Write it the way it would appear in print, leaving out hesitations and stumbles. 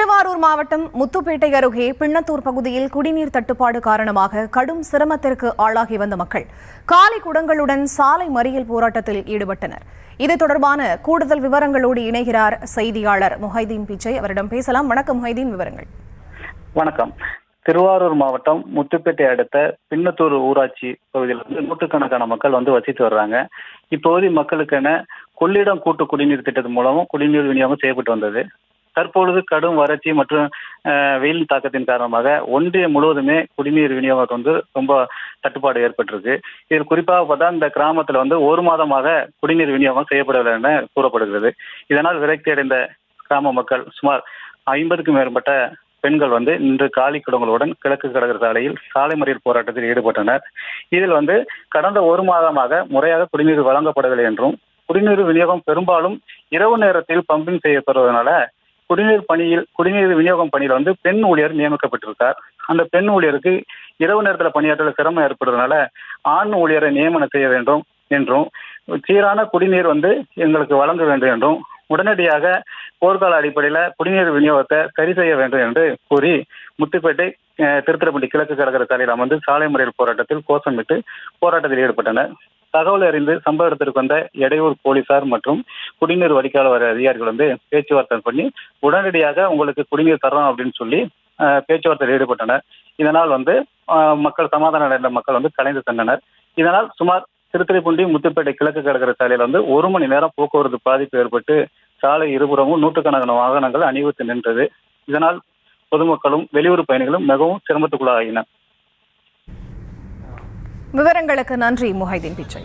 திருவாரூர் மாவட்டம் முத்துப்பேட்டை அருகே பின்னத்தூர் பகுதியில் குடிநீர் தட்டுப்பாடு காரணமாக கடும் சிரமத்திற்கு ஆளாகி வந்த மக்கள் காலி குடங்களுடன் சாலை மறியல் போராட்டத்தில் ஈடுபட்டனர். இது தொடர்பான கூடுதல் விவரங்களோடு இணைகிறார் செய்தியாளர் முஹைதீன் பிச்சை. அவரிடம் பேசலாம். வணக்கம் முஹைதீன், விவரங்கள். வணக்கம். திருவாரூர் மாவட்டம் முத்துப்பேட்டை அடுத்த பின்னத்தூர் ஊராட்சி பகுதியில் நூற்றுக்கணக்கான மக்கள் வசித்து வர்றாங்க. இப்பகுதி மக்களுக்கென கொள்ளிடம் கூட்டு குடிநீர் திட்டத்தின் மூலமும் குடிநீர் விநியோகம் செய்யப்பட்டு வந்தது. தற்பொழுது கடும் வறட்சி மற்றும் வெயில் தாக்கத்தின் காரணமாக ஒன்றியம் முழுவதுமே குடிநீர் விநியோகம் ரொம்ப தட்டுப்பாடு ஏற்பட்டிருக்கு. இதில் குறிப்பாக பார்த்தா இந்த கிராமத்தில் ஒரு மாதமாக குடிநீர் விநியோகம் செய்யப்படவில்லை என கூறப்படுகிறது. இதனால் விரக்தி அடைந்த கிராம மக்கள் சுமார் 50க்கும் மேற்பட்ட பெண்கள் இன்று காலி குடங்களுடன் கிழக்கு கடற்கரை சாலையில் சாலை மறியல் போராட்டத்தில் ஈடுபட்டனர். இதில் கடந்த ஒரு மாதமாக முறையாக குடிநீர் வழங்கப்படவில்லை என்றும், குடிநீர் விநியோகம் பெரும்பாலும் இரவு நேரத்தில் பம்பிங் செய்யப்படுவதனால குடிநீர் விநியோகம் பணியில் பெண் ஊழியர் நியமிக்கப்பட்டிருக்கார். அந்த பெண் ஊழியருக்கு இரவு நேரத்தில் பணியாற்ற சிரமம் ஏற்படுறதுனால ஆண் ஊழியரை நியமனம் செய்ய வேண்டும் என்றும், சீரான குடிநீர் எங்களுக்கு வழங்க வேண்டும் என்றும், உடனடியாக போர்க்கால அடிப்படையில் குடிநீர் விநியோகத்தை சரி செய்ய வேண்டும் என்று கூறி முத்துப்பேட்டை திருத்துறைப்பூண்டி கிழக்கு கடற்கரை சாலையில் அமர்ந்து சாலை மறியல் போராட்டத்தில் கோஷமிட்டு போராட்டத்தில் ஈடுபட்டனர். தகவல் அறிந்து சம்பவ இடத்திற்கு வந்த எடையூர் போலீசார் மற்றும் குடிநீர் வடிகால் வாரிய அதிகாரிகள் பேச்சுவார்த்தை பண்ணி உடனடியாக உங்களுக்கு குடிநீர் தரோம் அப்படின்னு சொல்லி பேச்சுவார்த்தையில் ஈடுபட்டனர். இதனால் மக்கள் சமாதானம் அடைந்த மக்கள் கலைந்து சென்றனர். இதனால் சுமார் திருத்துறைப்பூண்டி முத்துப்பேட்டை கிழக்கு கடற்கரை சாலையில் 1 மணி நேரம் போக்குவரத்து பாதிப்பு ஏற்பட்டு சாலை இருபுறமும் நூற்றுக்கணக்கான வாகனங்கள் அணிவகுத்து நின்றது. இதனால் பொதுமக்களும் வெளியூர் பயணிகளும் மிகவும் சிரமத்துக்குள்ளாகினர். விவரங்களுக்கு நன்றி முஹைதீன் பிச்சை.